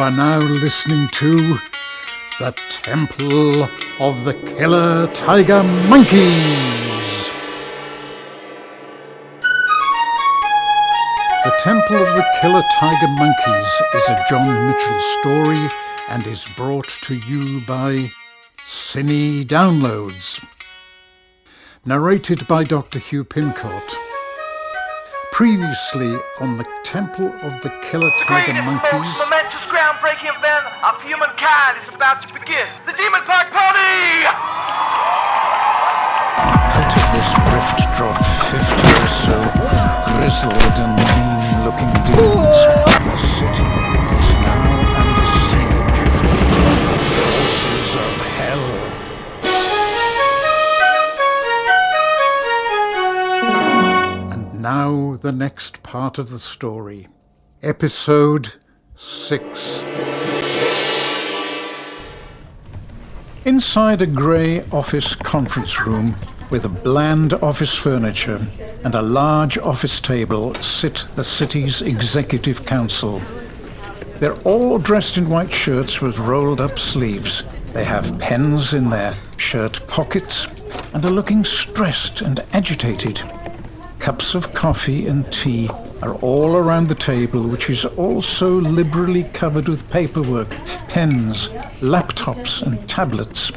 are now listening to the Temple of the Killer Tiger Monkeys. The Temple of the Killer Tiger Monkeys is a John Mitchell story and is brought to you by Cine Downloads. Narrated by Dr. Hugh Pincourt. Previously on the Temple of the Killer Tiger Monkeys. The most momentous groundbreaking event of humankind is about to begin. The Demon Pack Party! Out of this rift dropped 50 or so grizzled and mean-looking demons. The city is now under siege from the forces of hell. Now the next part of the story. Episode 6. Inside a grey office conference room with a bland office furniture and a large office table sit the city's executive council. They're all dressed in white shirts with rolled up sleeves. They have pens in their shirt pockets and are looking stressed and agitated. Cups of coffee and tea are all around the table, which is also liberally covered with paperwork, pens, laptops and tablets.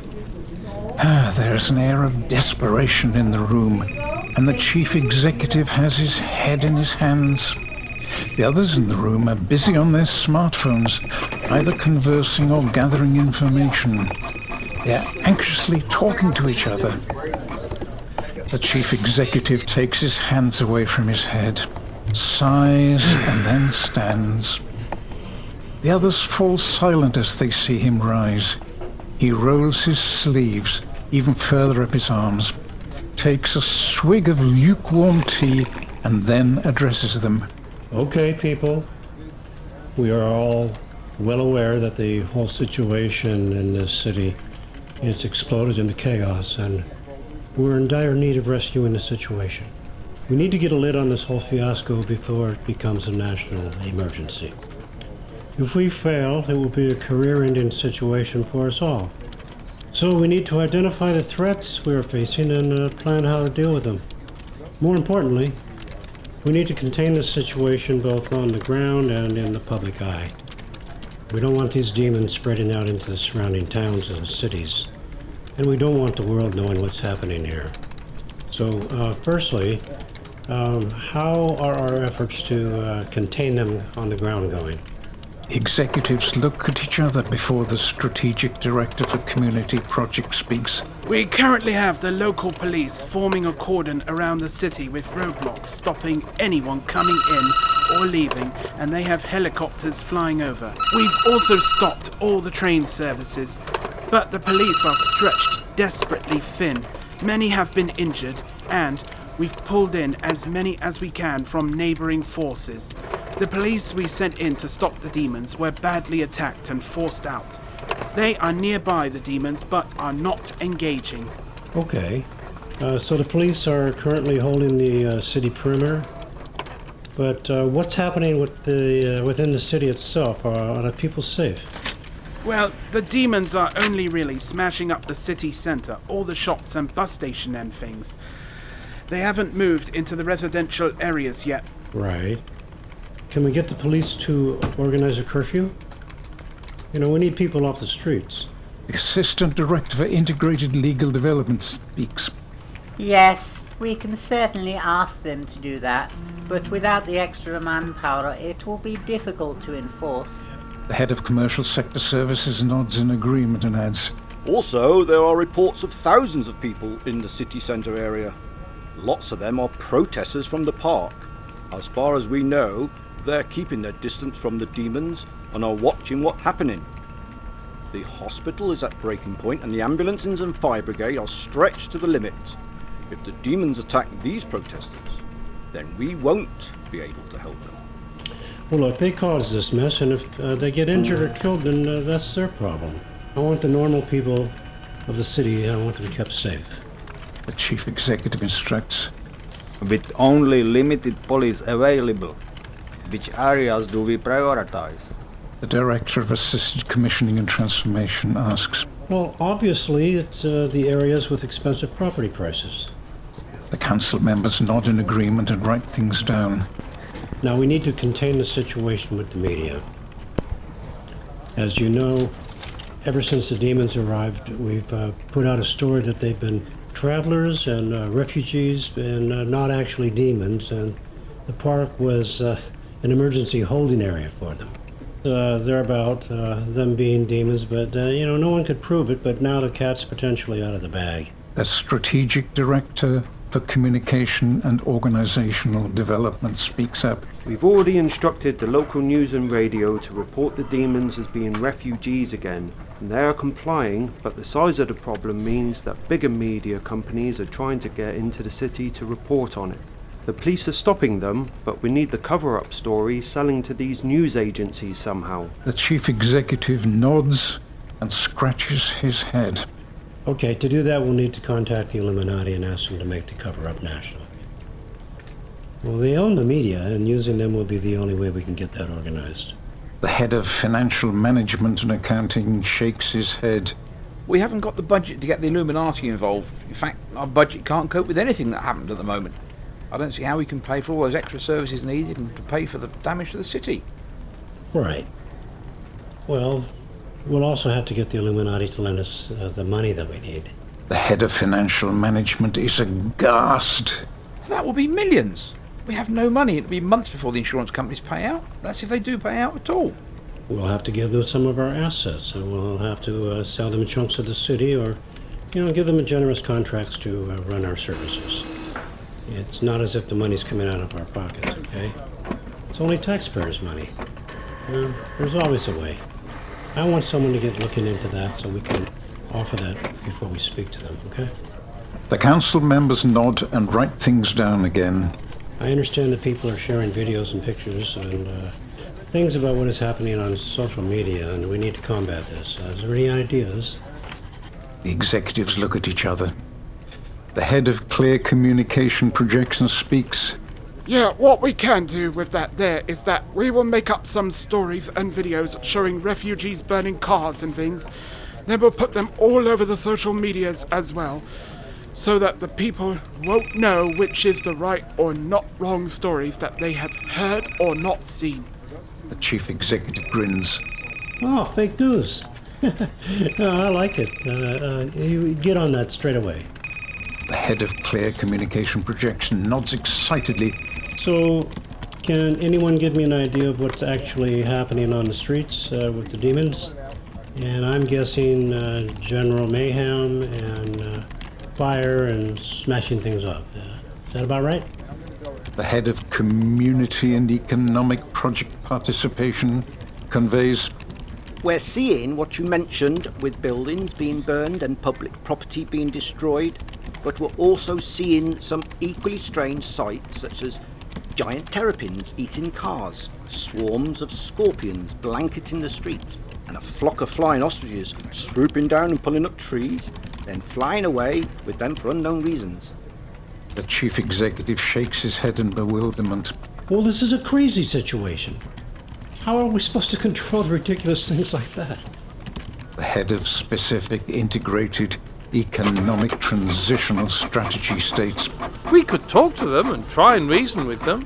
There's an air of desperation in the room, and the chief executive has his head in his hands. The others in the room are busy on their smartphones, either conversing or gathering information. They're anxiously talking to each other. The chief executive takes his hands away from his head, sighs, and then stands. The others fall silent as they see him rise. He rolls his sleeves even further up his arms, takes a swig of lukewarm tea, and then addresses them. Okay, people. We are all well aware that the whole situation in this city is exploded into chaos, and we're in dire need of rescuing the situation. We need to get a lid on this whole fiasco before it becomes a national emergency. If we fail, it will be a career-ending situation for us all. So we need to identify the threats we are facing and plan how to deal with them. More importantly, we need to contain the situation both on the ground and in the public eye. We don't want these demons spreading out into the surrounding towns and cities. And we don't want the world knowing what's happening here. So, firstly, how are our efforts to contain them on the ground going? Executives look at each other before the strategic director for community project speaks. We currently have the local police forming a cordon around the city with roadblocks stopping anyone coming in or leaving, and they have helicopters flying over. We've also stopped all the train services. But the police are stretched desperately thin. Many have been injured, and we've pulled in as many as we can from neighboring forces. The police we sent in to stop the demons were badly attacked and forced out. They are nearby, the demons, but are not engaging. Okay. So the police are currently holding the city perimeter. But what's happening with within the city itself? Are the people safe? Well, the demons are only really smashing up the city centre, all the shops and bus station and things. They haven't moved into the residential areas yet. Right. Can we get the police to organize a curfew? We need people off the streets. The Assistant Director for Integrated Legal Development speaks. Yes, we can certainly ask them to do that, but without the extra manpower, it will be difficult to enforce. The head of Commercial Sector Services nods in agreement and adds, Also, there are reports of thousands of people in the city centre area. Lots of them are protesters from the park. As far as we know, they're keeping their distance from the demons and are watching what's happening. The hospital is at breaking point and the ambulances and fire brigade are stretched to the limit. If the demons attack these protesters, then we won't be able to help them. Well, look, they caused this mess, and if they get injured or killed, then that's their problem. I want the normal people of the city, I want them kept safe. The chief executive instructs. With only limited police available, which areas do we prioritize? The Director of Assisted Commissioning and Transformation asks. Well, obviously, it's the areas with expensive property prices. The council members nod in agreement and write things down. Now, we need to contain the situation with the media. As you know, ever since the demons arrived, we've put out a story that they've been travelers and refugees and not actually demons, and the park was an emergency holding area for them. They're about them being demons, but no one could prove it, but now the cat's potentially out of the bag. The Strategic Director for Communication and Organizational Development speaks up. We've already instructed the local news and radio to report the demons as being refugees again, and they are complying, but the size of the problem means that bigger media companies are trying to get into the city to report on it. The police are stopping them, but we need the cover-up story selling to these news agencies somehow. The Chief Executive nods and scratches his head. Okay, to do that, we'll need to contact the Illuminati and ask them to make the cover-up national. Well, they own the media, and using them will be the only way we can get that organized. The head of Financial Management and Accounting shakes his head. We haven't got the budget to get the Illuminati involved. In fact, our budget can't cope with anything that happened at the moment. I don't see how we can pay for all those extra services needed and to pay for the damage to the city. Right. Well, we'll also have to get the Illuminati to lend us the money that we need. The head of Financial Management is aghast. That will be millions. We have no money. It'll be months before the insurance companies pay out. That's if they do pay out at all. We'll have to give them some of our assets, and we'll have to sell them chunks of the city or, give them generous contracts to run our services. It's not as if the money's coming out of our pockets, okay? It's only taxpayers' money. There's always a way. I want someone to get looking into that so we can offer that before we speak to them, okay? The council members nod and write things down again. I understand that people are sharing videos and pictures and things about what is happening on social media, and we need to combat this. Is there any ideas? The executives look at each other. The head of Clear Communication Projections speaks. Yeah, what we can do with that there is that we will make up some stories and videos showing refugees burning cars and things. Then we'll put them all over the social medias as well, so that the people won't know which is the right or not wrong stories that they have heard or not seen. The chief executive grins. Oh, fake news. I like it. You get on that straight away. The head of Clear Communication Projection nods excitedly. So, can anyone give me an idea of what's actually happening on the streets with the demons? And I'm guessing general mayhem and fire and smashing things up. Is that about right? The head of Community and Economic Project Participation conveys. We're seeing what you mentioned with buildings being burned and public property being destroyed, but we're also seeing some equally strange sights such as giant terrapins eating cars, swarms of scorpions blanketing the streets, and a flock of flying ostriches swooping down and pulling up trees, then flying away with them for unknown reasons. The chief executive shakes his head in bewilderment. Well, this is a crazy situation. How are we supposed to control ridiculous things like that? The head of Specific Integrated Economic Transitional Strategy states. We could talk to them and try and reason with them.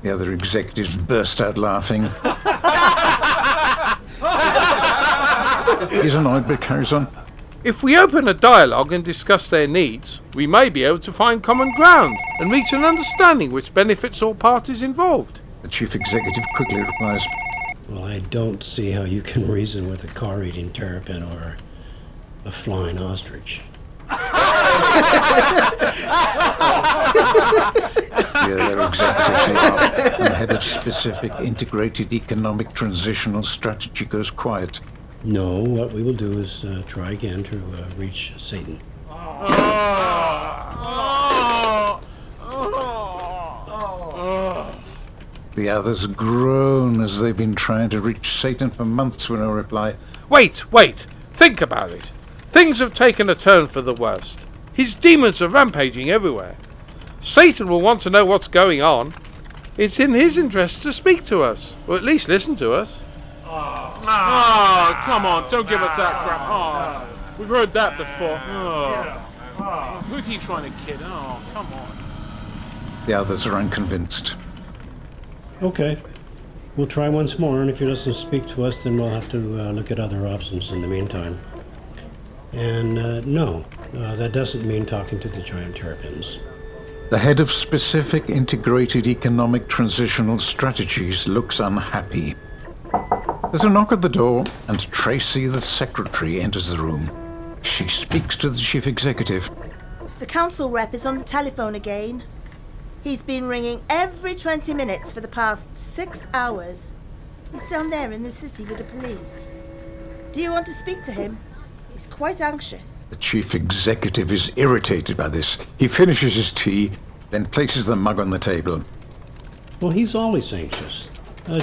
The other executives burst out laughing. He's annoyed but carries on. If we open a dialogue and discuss their needs, we may be able to find common ground and reach an understanding which benefits all parties involved. The chief executive quickly replies. Well, I don't see how you can reason with a car-eating terrapin or a flying ostrich. The other executives laugh, and the head of Specific Integrated Economic Transitional Strategy goes quiet. No, what we will do is try again to reach Satan. The others groan as they've been trying to reach Satan for months with no reply. Wait! Think about it. Things have taken a turn for the worst. His demons are rampaging everywhere. Satan will want to know what's going on. It's in his interest to speak to us, or at least listen to us. Oh, come on, don't give us that crap. Oh, we've heard that before. Oh. Who's he trying to kid? Oh, come on. The others are unconvinced. Okay. We'll try once more, and if he doesn't speak to us, then we'll have to look at other options in the meantime. And no, that doesn't mean talking to the giant terrapins. The head of specific integrated economic transitional strategies looks unhappy. There's a knock at the door, and Tracy, the secretary, enters the room. She speaks to the chief executive. The council rep is on the telephone again. He's been ringing every 20 minutes for the past 6 hours. He's down there in the city with the police. Do you want to speak to him? He's quite anxious. The chief executive is irritated by this. He finishes his tea, then places the mug on the table. Well, he's always anxious.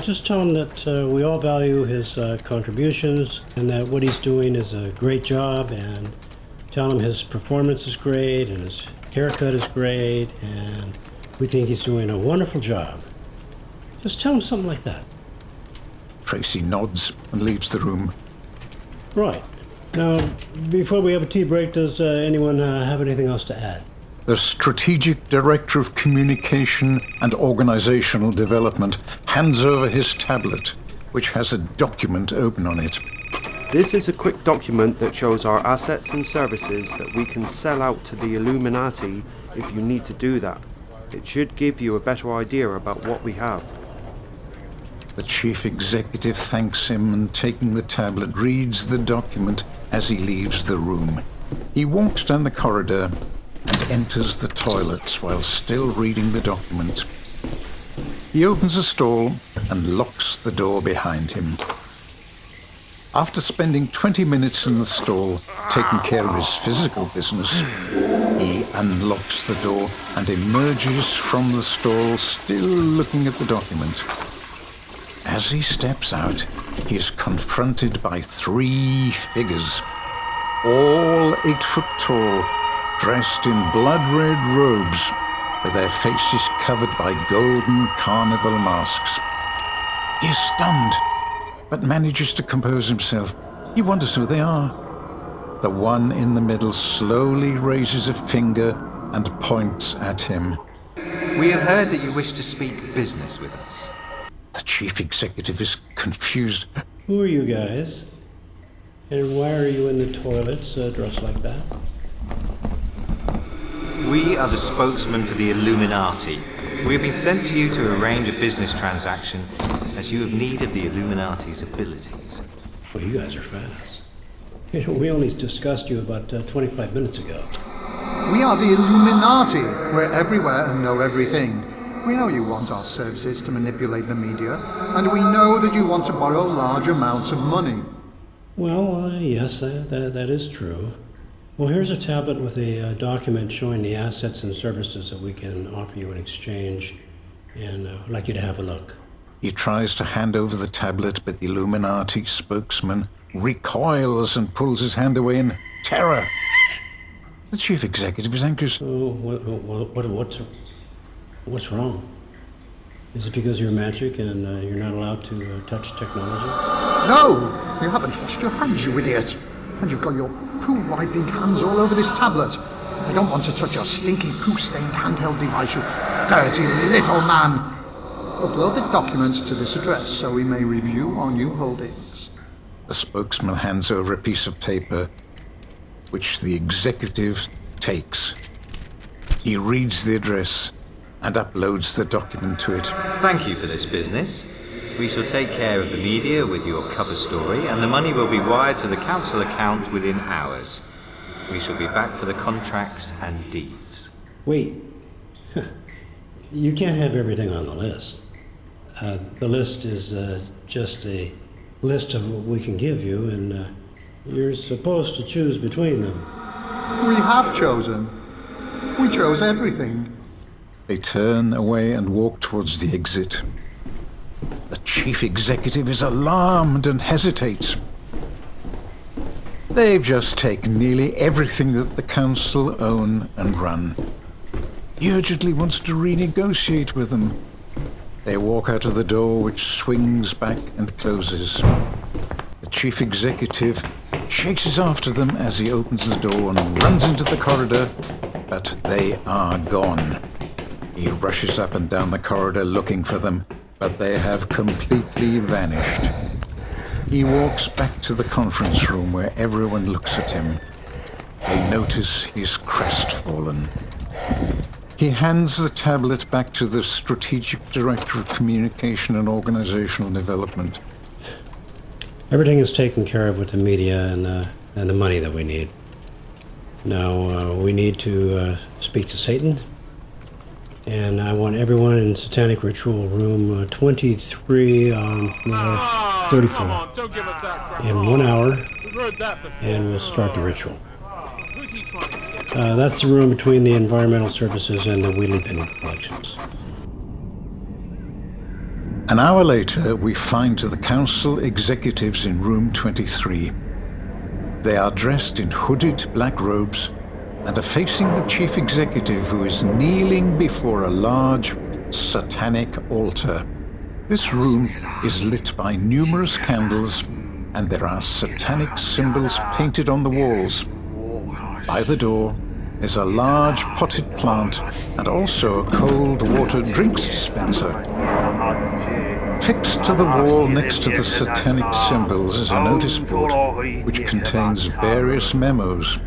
Just tell him that we all value his contributions and that what he's doing is a great job, and tell him his performance is great and his haircut is great and we think he's doing a wonderful job. Just tell him something like that. Tracy nods and leaves the room. Right. Now, before we have a tea break, does anyone have anything else to add? The strategic director of communication and organizational development hands over his tablet, which has a document open on it. This is a quick document that shows our assets and services that we can sell out to the Illuminati if you need to do that. It should give you a better idea about what we have. The chief executive thanks him and, taking the tablet, reads the document as he leaves the room. He walks down the corridor and enters the toilets while still reading the document. He opens a stall and locks the door behind him. After spending 20 minutes in the stall, taking care of his physical business, he unlocks the door and emerges from the stall, still looking at the document. As he steps out, he is confronted by 3 figures, all 8 foot tall, dressed in blood-red robes, with their faces covered by golden carnival masks. He is stunned, but manages to compose himself. He wonders who they are. The one in the middle slowly raises a finger and points at him. We have heard that you wish to speak business with us. The chief executive is confused. Who are you guys? And why are you in the toilets dressed like that? We are the spokesman for the Illuminati. We have been sent to you to arrange a business transaction as you have need of the Illuminati's abilities. Well, you guys are fast. You know, we only discussed you about 25 minutes ago. We are the Illuminati. We're everywhere and know everything. We know you want our services to manipulate the media, and we know that you want to borrow large amounts of money. Well, yes, that is true. Well, here's a tablet with a document showing the assets and services that we can offer you in exchange, and I'd like you to have a look. He tries to hand over the tablet, but the Illuminati spokesman recoils and pulls his hand away in terror. The chief executive is anxious. Oh, what's wrong? Is it because you're magic and you're not allowed to touch technology? No! You haven't washed your hands, you idiot! And you've got your poo-wiping hands all over this tablet. I don't want to touch your stinky poo-stained handheld device, you dirty little man! Upload the documents to this address so we may review our new holdings. The spokesman hands over a piece of paper, which the executive takes. He reads the address and uploads the document to it. Thank you for this business. We shall take care of the media with your cover story, and the money will be wired to the council account within hours. We shall be back for the contracts and deeds. Wait. You can't have everything on the list. The list is just a list of what we can give you, and you're supposed to choose between them. We have chosen. We chose everything. They turn away and walk towards the exit. The chief executive is alarmed and hesitates. They've just taken nearly everything that the council own and run. He urgently wants to renegotiate with them. They walk out of the door, which swings back and closes. The chief executive chases after them as he opens the door and runs into the corridor, but they are gone. He rushes up and down the corridor looking for them, but they have completely vanished. He walks back to the conference room where everyone looks at him. They notice he's crestfallen. He hands the tablet back to the Strategic Director of Communication and Organizational Development. Everything is taken care of with the media and the money that we need. Now, we need to speak to Satan, and I want everyone in Satanic Ritual Room 23 on floor 34 in 1 hour, and we'll start the ritual. That's the room between the environmental services and the wheelie bin collections. An hour later, we find the council executives in room 23. They are dressed in hooded black robes and are facing the chief executive, who is kneeling before a large satanic altar. This room is lit by numerous candles, and there are satanic symbols painted on the walls. By the door is a large potted plant and also a cold water drinks dispenser. Fixed to the wall next to the satanic symbols is a notice board which contains various memos,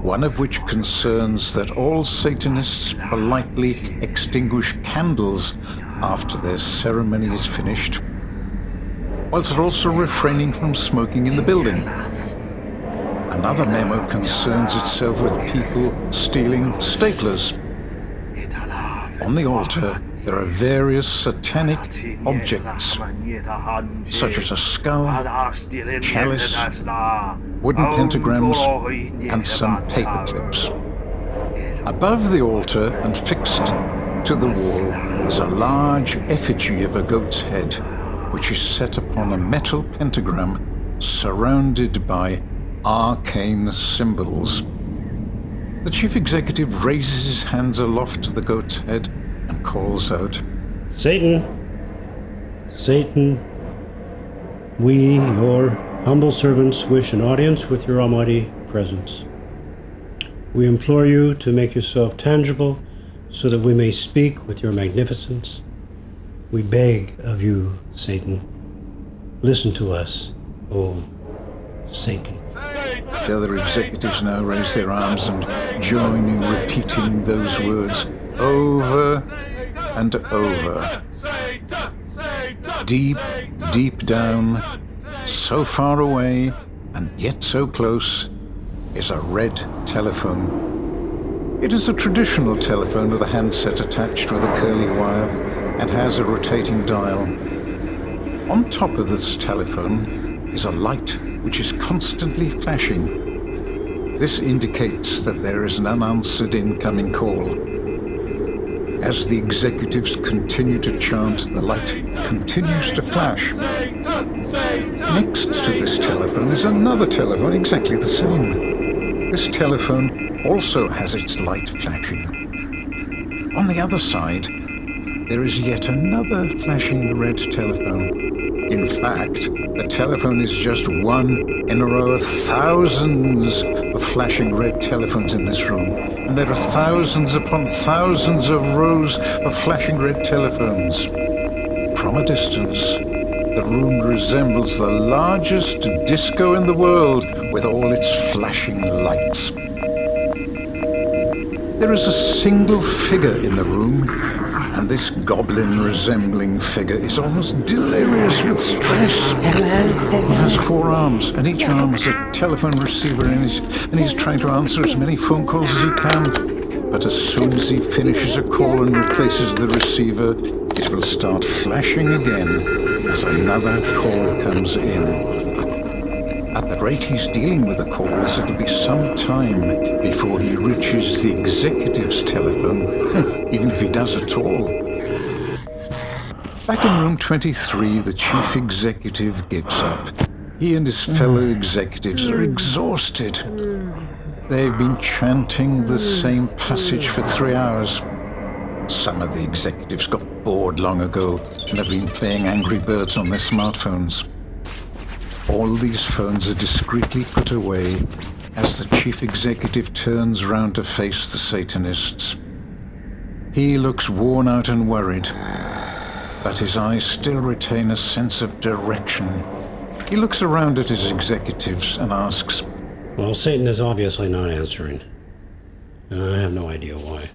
one of which concerns that all Satanists politely extinguish candles after their ceremony is finished, whilst also refraining from smoking in the building. Another memo concerns itself with people stealing staplers. On the altar, there are various satanic objects, such as a skull, chalice, wooden pentagrams, and some paper clips. Above the altar and fixed to the wall is a large effigy of a goat's head, which is set upon a metal pentagram surrounded by arcane symbols. The chief executive raises his hands aloft to the goat's head and calls out, Satan, Satan, we, your humble servants, wish an audience with your almighty presence. We implore you to make yourself tangible so that we may speak with your magnificence. We beg of you, Satan, listen to us, O Satan. The other executives now raise their arms and join in repeating those words over and over. Deep, deep down, so far away and yet so close, is a red telephone. It is a traditional telephone with a handset attached with a curly wire and has a rotating dial. On top of this telephone is a light which is constantly flashing. This indicates that there is an unanswered incoming call. As the executives continue to chant, the light continues to flash. Next to this telephone is another telephone exactly the same. This telephone also has its light flashing. On the other side, there is yet another flashing red telephone. In fact, the telephone is just one in a row of thousands of flashing red telephones in this room, and there are thousands upon thousands of rows of flashing red telephones. From a distance, the room resembles the largest disco in the world with all its flashing lights. There is a single figure in the room, and this goblin-resembling figure is almost delirious with stress. He has 4 arms, and each arm has a telephone receiver in it, and he's trying to answer as many phone calls as he can. But as soon as he finishes a call and replaces the receiver, it will start flashing again as another call comes in. At the rate he's dealing with the calls, it'll be some time before he reaches the executive's telephone, even if he does at all. Back in room 23, the chief executive gives up. He and his fellow executives are exhausted. They've been chanting the same passage for 3 hours. Some of the executives got bored long ago and have been playing Angry Birds on their smartphones. All these phones are discreetly put away as the chief executive turns round to face the Satanists. He looks worn out and worried, but his eyes still retain a sense of direction. He looks around at his executives and asks, Well, Satan is obviously not answering. I have no idea why.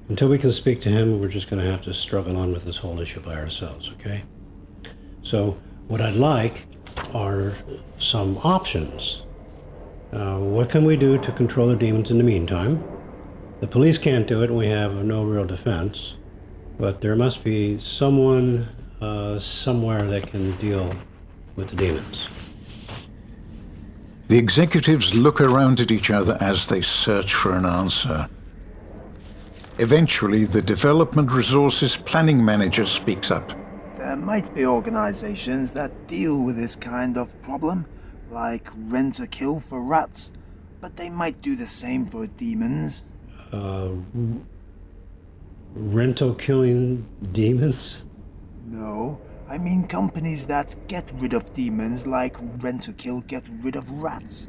Until we can speak to him, we're just going to have to struggle on with this whole issue by ourselves, okay? So, what I'd like are some options. What can we do to control the demons in the meantime? The police can't do it, and we have no real defense. But there must be someone somewhere that can deal with the demons. The executives look around at each other as they search for an answer. Eventually, the Development Resources Planning Manager speaks up. There might be organizations that deal with this kind of problem, like Rent a Kill for rats, but they might do the same for demons. Rental killing demons? No, I mean companies that get rid of demons like Rent a Kill get rid of rats.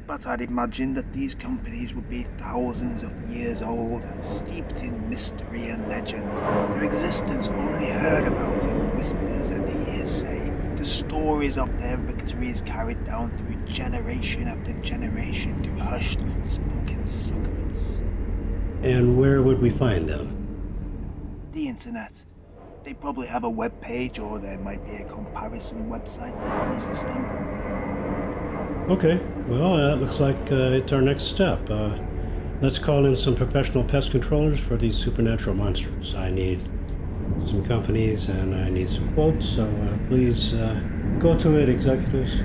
But I'd imagine that these companies would be thousands of years old and steeped in mystery and legend. Their existence only heard about in whispers and hearsay. The stories of their victories carried down through generation after generation through hushed, spoken secrets. And where would we find them? The internet. They probably have a web page, or there might be a comparison website that lists them. Okay, well, that looks like it's our next step. Let's call in some professional pest controllers for these supernatural monsters. I need some companies and I need some quotes, so please go to it, executives.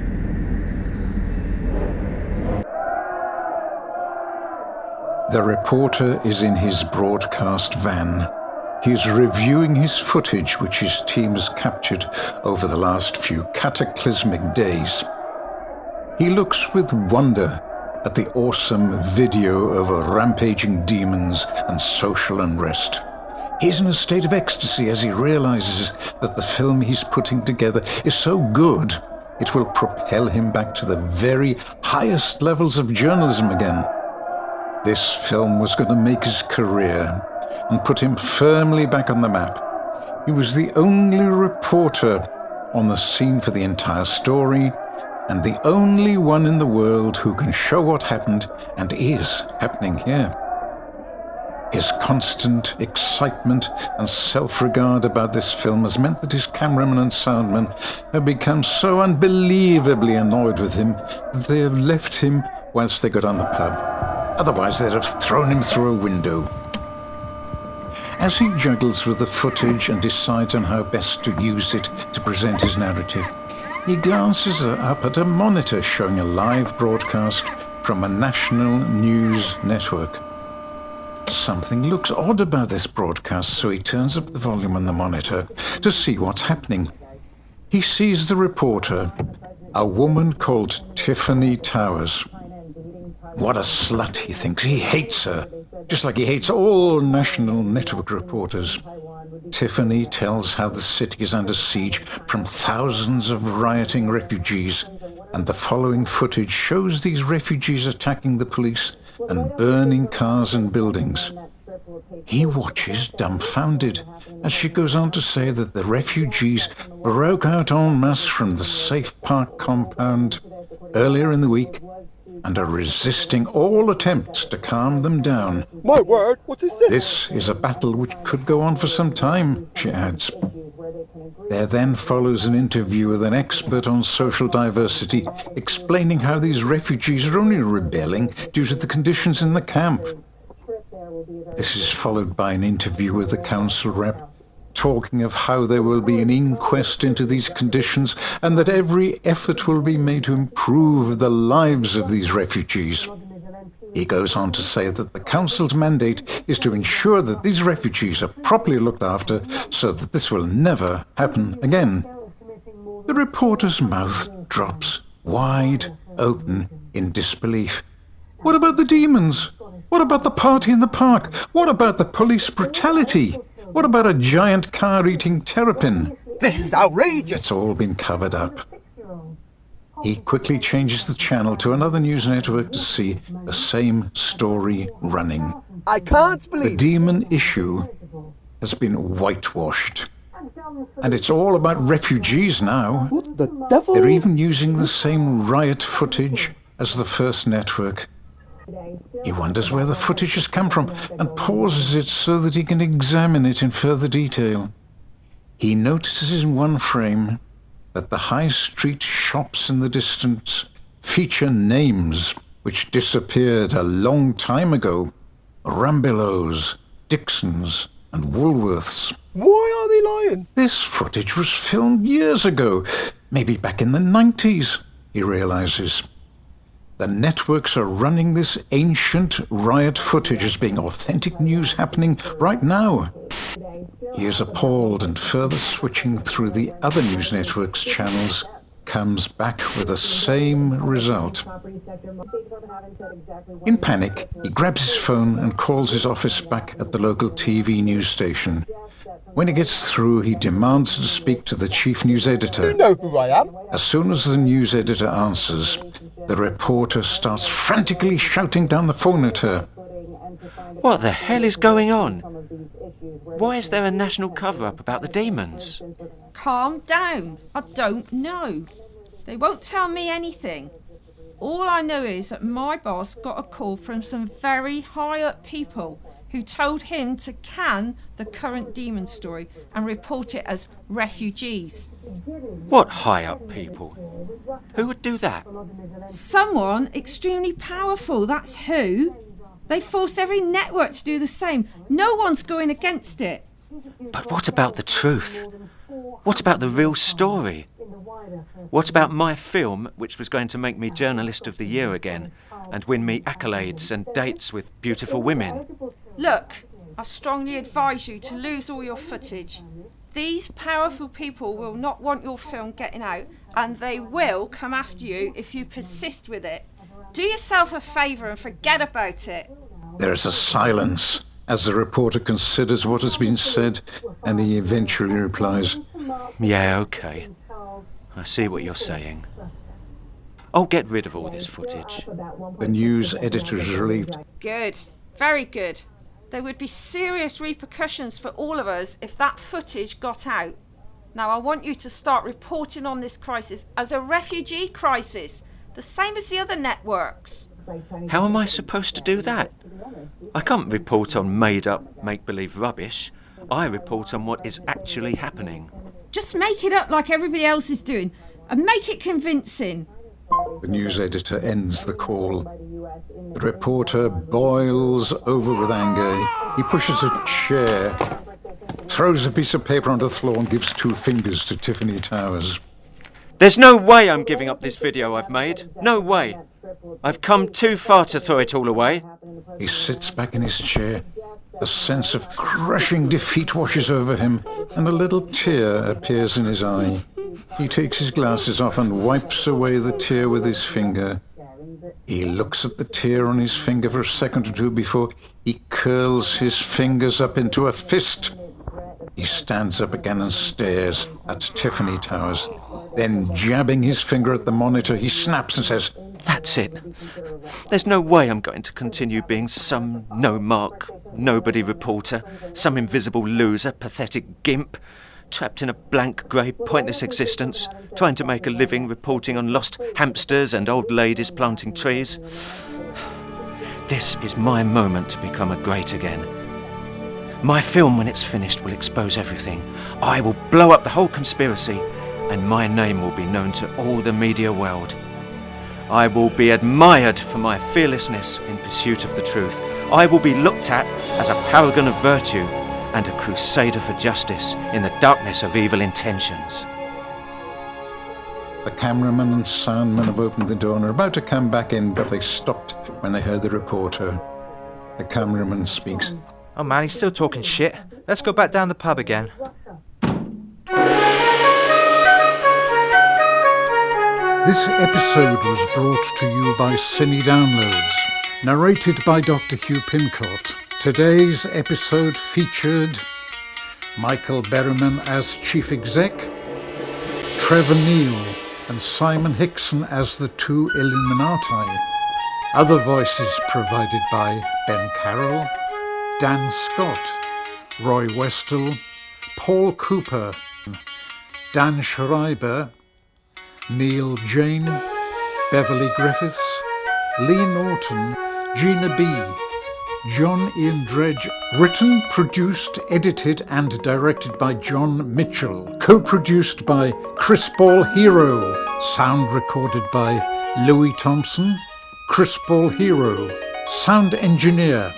The reporter is in his broadcast van. He's reviewing his footage which his team has captured over the last few cataclysmic days. He looks with wonder at the awesome video of rampaging demons and social unrest. He's in a state of ecstasy as he realizes that the film he's putting together is so good it will propel him back to the very highest levels of journalism again. This film was going to make his career and put him firmly back on the map. He was the only reporter on the scene for the entire story, and the only one in the world who can show what happened and is happening here. His constant excitement and self-regard about this film has meant that his cameraman and soundman have become so unbelievably annoyed with him that they have left him whilst they got on the pub. Otherwise they'd have thrown him through a window. As he juggles with the footage and decides on how best to use it to present his narrative, he glances up at a monitor showing a live broadcast from a national news network. Something looks odd about this broadcast, so he turns up the volume on the monitor to see what's happening. He sees the reporter, a woman called Tiffany Towers. What a slut, he thinks. He hates her, just like he hates all national network reporters. Tiffany tells how the city is under siege from thousands of rioting refugees, and the following footage shows these refugees attacking the police and burning cars and buildings. He watches dumbfounded as she goes on to say that the refugees broke out en masse from the Safe Park compound earlier in the week and are resisting all attempts to calm them down. My word, what is this? This is a battle which could go on for some time, she adds. There then follows an interview with an expert on social diversity, explaining how these refugees are only rebelling due to the conditions in the camp. This is followed by an interview with the council rep, talking of how there will be an inquest into these conditions and that every effort will be made to improve the lives of these refugees. He goes on to say that the council's mandate is to ensure that these refugees are properly looked after so that this will never happen again. The reporter's mouth drops wide open in disbelief. What about the demons? What about the party in the park? What about the police brutality? What about a giant car eating terrapin? This is outrageous! It's all been covered up. He quickly changes the channel to another news network to see the same story running. I can't believe the demon issue has been whitewashed. And it's all about refugees now. What the devil? They're even using the same riot footage as the first network. He wonders where the footage has come from and pauses it so that he can examine it in further detail. He notices in one frame that the high street shops in the distance feature names which disappeared a long time ago. Rambillows, Dixons, and Woolworths. Why are they lying? This footage was filmed years ago, maybe back in the 90s, he realizes. The networks are running this ancient riot footage as being authentic news happening right now. He is appalled and further switching through the other news networks' channels comes back with the same result. In panic, he grabs his phone and calls his office back at the local TV news station. When he gets through, he demands to speak to the chief news editor. You know who I am. As soon as the news editor answers, the reporter starts frantically shouting down the phone at her. What the hell is going on? Why is there a national cover-up about the demons? Calm down. I don't know. They won't tell me anything. All I know is that my boss got a call from some very high-up people who told him to can the current demon story and report it as refugees. What high-up people? Who would do that? Someone extremely powerful, that's who. They forced every network to do the same. No one's going against it. But what about the truth? What about the real story? What about my film, which was going to make me Journalist of the Year again and win me accolades and dates with beautiful women? Look, I strongly advise you to lose all your footage. These powerful people will not want your film getting out, and they will come after you if you persist with it. Do yourself a favour and forget about it. There is a silence as the reporter considers what has been said, and he eventually replies, Yeah, okay. I see what you're saying. I'll get rid of all this footage. The news editor is relieved. Good. Very good. There would be serious repercussions for all of us if that footage got out. Now I want you to start reporting on this crisis as a refugee crisis, the same as the other networks. How am I supposed to do that? I can't report on made-up, make-believe rubbish. I report on what is actually happening. Just make it up like everybody else is doing, and make it convincing. The news editor ends the call. The reporter boils over with anger. He pushes a chair, throws a piece of paper onto the floor and gives 2 fingers to Tiffany Towers. There's no way I'm giving up this video I've made. No way. I've come too far to throw it all away. He sits back in his chair. A sense of crushing defeat washes over him, and a little tear appears in his eye. He takes his glasses off and wipes away the tear with his finger. He looks at the tear on his finger for a second or two before he curls his fingers up into a fist. He stands up again and stares at Tiffany Towers. Then, jabbing his finger at the monitor, he snaps and says, That's it. There's no way I'm going to continue being some no-mark, nobody reporter, some invisible loser, pathetic gimp, trapped in a blank, grey, pointless existence, trying to make a living reporting on lost hamsters and old ladies planting trees. This is my moment to become a great again. My film, when it's finished, will expose everything. I will blow up the whole conspiracy, and my name will be known to all the media world. I will be admired for my fearlessness in pursuit of the truth. I will be looked at as a paragon of virtue and a crusader for justice in the darkness of evil intentions. The cameraman and soundman have opened the door and are about to come back in, but they stopped when they heard the reporter. The cameraman speaks. Oh man, he's still talking shit. Let's go back down the pub again. This episode was brought to you by Cine Downloads. Narrated by Dr. Hugh Pincolt. Today's episode featured Michael Berryman as Chief Exec, Trevor Neal and Simon Hickson as the two Illuminati. Other voices provided by Ben Carroll, Dan Scott, Roy Westall, Paul Cooper, Dan Schreiber, Neil Jane, Beverly Griffiths, Lee Norton, Gina B, John Ian Dredge. Written, produced, edited and directed by John Mitchell. Co-produced by Chris Ball Hero. Sound recorded by Louis Thompson, Chris Ball Hero. Sound engineer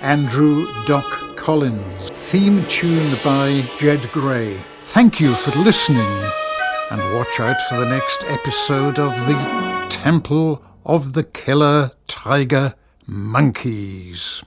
Andrew Doc Collins. Theme tune by Jed Gray. Thank you for listening, and watch out for the next episode of the Temple of the Killer Tiger Monkeys.